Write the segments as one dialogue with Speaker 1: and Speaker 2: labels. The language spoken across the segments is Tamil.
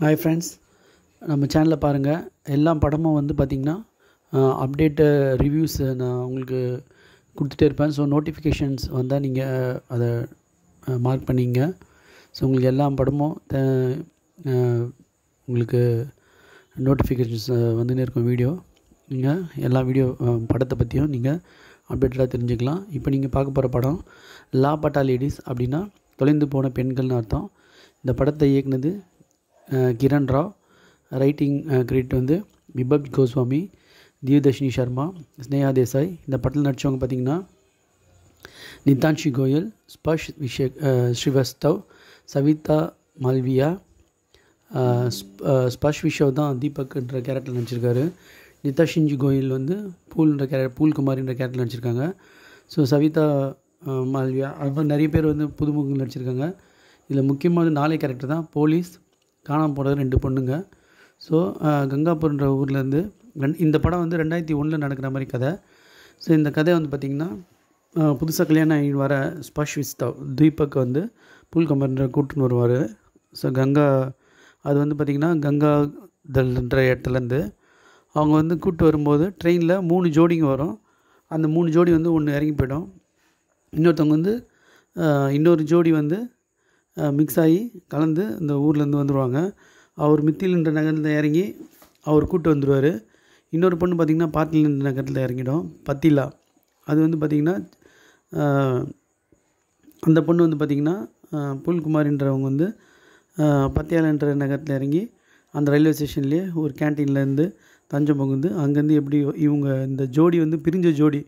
Speaker 1: ஹாய் ஃப்ரெண்ட்ஸ், நம்ம சேனலில் பாருங்கள். எல்லா படமும் வந்து பார்த்திங்கன்னா அப்டேட்டு ரிவ்யூஸ் நான் உங்களுக்கு கொடுத்துட்டே இருப்பேன். ஸோ நோட்டிஃபிகேஷன்ஸ் வந்தால் நீங்கள் அதை மார்க் பண்ணிங்க. ஸோ உங்களுக்கு எல்லா படமும் உங்களுக்கு நோட்டிஃபிகேஷன்ஸ் வந்துன்னு இருக்கும். நீங்கள் எல்லா படத்தை பற்றியும் நீங்கள் அப்டேட்டடாக தெரிஞ்சுக்கலாம். இப்போ நீங்கள் பார்க்க போகிற படம் லாபட்டா லேடிஸ், அப்படின்னா தொலைந்து போன பெண்கள்னு அர்த்தம். இந்த படத்தை இயக்குனது கிரண் ராவ். ரைட்டிங் கிரெடிட் வந்து விபப் கோஸ்வாமி, திவ்தர்ஷினி சர்மா, ஸ்னேஹா தேசாய். இந்த படத்தில் நடித்தவங்க பார்த்திங்கன்னா நிதான்ஷி கோயல், ஸ்பர்ஷ் ஸ்ரீவஸ்தவ், சவிதா மால்வியா. ஸ்பர்ஷ் விஷவ் தான் தீபக்ன்ற கேரக்டர் நடிச்சிருக்காரு. நிதாஷிஞ்சி கோயல் வந்து பூல்குமாரின்ற கேரக்டர் நடிச்சிருக்காங்க. ஸோ சவிதா மால்வியா, அது நிறைய பேர் வந்து புதுமுகங்கள் நடிச்சிருக்காங்க. இதில் முக்கியமான 4 கேரக்டர் தான். போலீஸ், காணாமல் போனது 2 பொண்ணுங்க. ஸோ கங்காபுரன்ற ஊர்லேருந்து இந்த படம் வந்து 2001 நடக்கிற மாதிரி கதை. ஸோ இந்த கதை வந்து பார்த்திங்கன்னா புதுசாக கல்யாணம் ஆகி வர ஸ்பர்ஷ் விஸ்தவ் தீபக் வந்து பூல்குமார்ன்ற கூட்டுன்னு வருவார். ஸோ அது வந்து பார்த்திங்கன்னா கங்காதல்ன்ற இடத்துலேருந்து அவங்க வந்து கூப்பிட்டு வரும்போது ட்ரெயினில் 3 ஜோடிங்க வரும். அந்த 3 ஜோடி வந்து ஒன்று இறங்கி போய்டும். இன்னொருத்தவங்க வந்து இன்னொரு ஜோடி வந்து மிக்ஸ் ஆகி கலந்து இந்த ஊர்லேருந்து வந்துடுவாங்க. அவர் மித்தில்ன்ற நகரத்தில் இறங்கி அவர் கூப்பிட்டு வந்துடுவார். இன்னொரு பொண்ணு பார்த்திங்கன்னா பாத்தில்ன்ற நகரத்தில் இறங்கிடும், பத்திலா. அது வந்து பார்த்திங்கன்னா அந்த பொண்ணு வந்து பார்த்திங்கன்னா பூல்குமாரின்றவங்க வந்து பத்தியாலன்ற நகரத்தில் இறங்கி அந்த ரயில்வே ஸ்டேஷன்லேயே ஒரு கேன்டீன்லேருந்து தஞ்சம் புகுந்து அங்கேருந்து எப்படி இவங்க இந்த ஜோடி வந்து பிரிஞ்ச ஜோடி,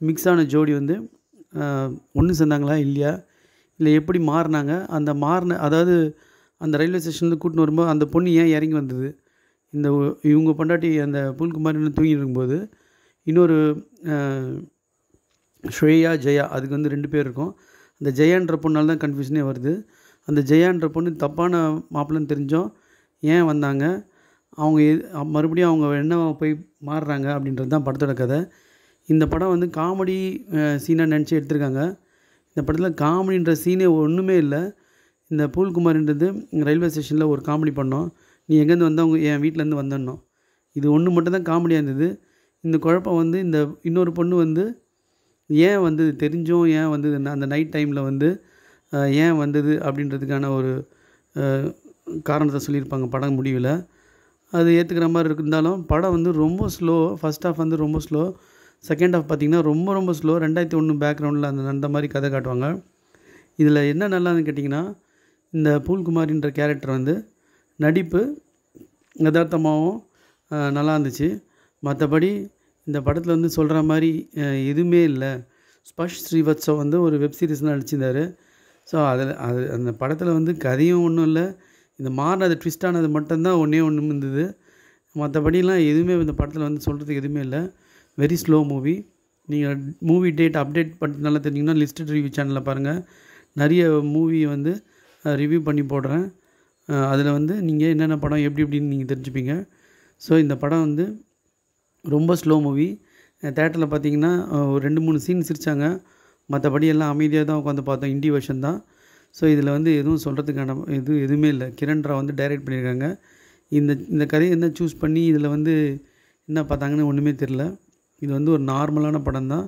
Speaker 1: மிக்ஸான ஜோடி வந்து ஒன்று சேர்ந்தாங்களா இல்லையா, இல்லை எப்படி மாறினாங்க, அதாவது அந்த ரயில்வே ஸ்டேஷனில் கூட்டின்னு வரும்போது அந்த பொண்ணு ஏன் இறங்கி வந்தது, இவங்க பொண்டாட்டி அந்த பூல்குமாரின்னு தூங்கி இருக்கும்போது இன்னொரு ஸ்ரேயா ஜெயா, அதுக்கு வந்து 2 பேர் இருக்கும். அந்த ஜெயான்ற பொண்ணால் தான் கன்ஃபியூஷனே வருது. அந்த ஜெயான்ற பொண்ணு தப்பான மாப்பிள்ளைன்னு தெரிஞ்சோம் ஏன் வந்தாங்க, அவங்க மறுபடியும் அவங்க என்ன போய் மாறுறாங்க அப்படின்றது தான் படத்தோட கதை. இந்த படம் வந்து காமெடி சீனாக நினச்சி எடுத்திருக்காங்க. இந்த படத்தில் காமெடின்ற சீனே ஒன்றுமே இல்லை. இந்த பூல்குமாரின்றது ரயில்வே ஸ்டேஷனில் ஒரு காமெடி பண்ணோம், நீ எங்கேருந்து வந்தவங்க என் வீட்டிலேருந்து வந்தோம், இது ஒன்று மட்டும் தான் காமெடியாக இருந்தது. இந்த குழப்பம் வந்து இந்த இன்னொரு பொண்ணு வந்து ஏன் வந்தது தெரிஞ்சும் ஏன் வந்தது, அந்த நைட் டைமில் வந்து ஏன் வந்தது அப்படின்றதுக்கான ஒரு காரணத்தை சொல்லியிருப்பாங்க படம் முடிவில். அது ஏற்றுக்கிற மாதிரி இருந்தாலும் படம் வந்து ரொம்ப ஸ்லோ. ஃபஸ்ட் ஹாஃப் வந்து ரொம்ப ஸ்லோ, செகண்ட் ஹாஃப் பார்த்திங்கன்னா ரொம்ப ரொம்ப ஸ்லோ. 2001 பேக்ரவுண்டில் அந்த மாதிரி கதை காட்டுவாங்க. இதில் என்ன நல்லான்னு கேட்டிங்கன்னா, இந்த பூல்குமாரின்ற கேரக்டர் வந்து நடிப்பு யதார்த்தமாகவும் நல்லா இருந்துச்சு. மற்றபடி இந்த படத்தில் வந்து சொல்கிற மாதிரி எதுவுமே இல்லை. ஸ்பர்ஷ் ஸ்ரீவத்சவ் வந்து ஒரு வெப் சீரிஸ்லாம் நடிச்சிருந்தார். ஸோ அந்த படத்தில் வந்து கதையும் ஒன்றும் இல்லை, இந்த மாறினது ட்விஸ்டானது மட்டும்தான் ஒன்றே இருந்தது. மற்றபடிலாம் எதுவுமே இந்த படத்தில் வந்து சொல்கிறதுக்கு எதுவுமே இல்லை. Very slow movie. நீங்கள் மூவி டேட் அப்டேட் பண்ணி நல்லா தெரிஞ்சிங்கன்னா லிஸ்டட் ரிவ்யூ சேனலில் பாருங்கள். நிறைய மூவி வந்து ரிவ்யூ பண்ணி போடுறேன். அதில் வந்து நீங்கள் என்னென்ன படம் எப்படின்னு நீங்கள் தெரிஞ்சுப்பீங்க. ஸோ இந்த படம் வந்து ரொம்ப ஸ்லோ மூவி. தேட்டரில் பார்த்தீங்கன்னா ஒரு 2-3 சீன் சிரித்தாங்க, மற்றபடி எல்லாம் அமைதியாக தான் உட்காந்து பார்த்தோம். இண்டி வெர்ஷன் தான். ஸோ இதில் வந்து எதுவும் சொல்கிறதுக்கான எதுவுமே இல்லை. கிரண் ராவ் வந்து டைரக்ட் பண்ணியிருக்காங்க. இந்த கதையை என்ன சூஸ் பண்ணி இதில் வந்து என்ன பார்த்தாங்கன்னு ஒன்றுமே தெரில. இது வந்து ஒரு நார்மலான படம் தான்.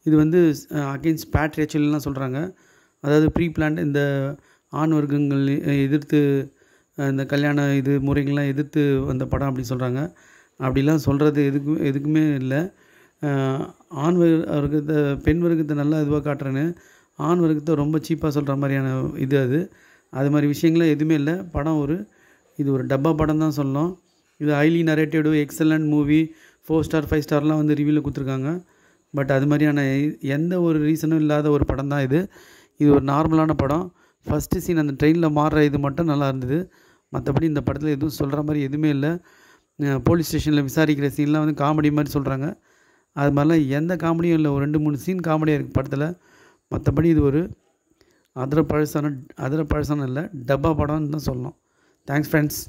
Speaker 1: இது வந்து அகெயின்ஸ்ட் பேட்ரியாச்சுவல்லாம் சொல்கிறாங்க. அதாவது ப்ரீ பிளான்ட் இந்த ஆண் வர்க்கங்கள் எதிர்த்து இந்த கல்யாண முறைகள்லாம் எதிர்த்து வந்த படம் அப்படி சொல்கிறாங்க. அப்படிலாம் சொல்கிறது எதுக்குமே இல்லை. ஆண் வர்க்கத்தை பெண் வர்க்கத்தை நல்லா இதுவாக காட்டுறேன்னு ஆண் வர்க்கத்தை ரொம்ப சீப்பாக சொல்கிற மாதிரியான அது மாதிரி விஷயங்கள்லாம் எதுவுமே இல்லை. படம் இது ஒரு டப்பா படம் தான் சொல்லணும். இது highly narrative excellent movie 4 star 5 ஸ்டார்லாம் வந்து ரிவ்யூவில் கொடுத்துருக்காங்க. பட் அது மாதிரியான எந்த ஒரு ரீசனும் இல்லாத ஒரு படம் தான் இது ஒரு நார்மலான படம். ஃபஸ்ட்டு சீன் அந்த ட்ரெயினில் மாறுற இது மட்டும் நல்லா இருந்தது. மற்றபடி இந்த படத்தில் எதுவும் சொல்கிற மாதிரி எதுவுமே இல்லை. போலீஸ் ஸ்டேஷனில் விசாரிக்கிற சீன்லாம் வந்து காமெடி மாதிரி சொல்கிறாங்க. அது மாதிரிலாம் எந்த காமெடியும் இல்லை. ஒரு 2-3 சீன் காமெடியாக இருக்குது படத்தில். மற்றபடி இது ஒரு அதர பழசான இல்லை, டப்பா படம்னு தான் சொல்லணும். Thanks friends.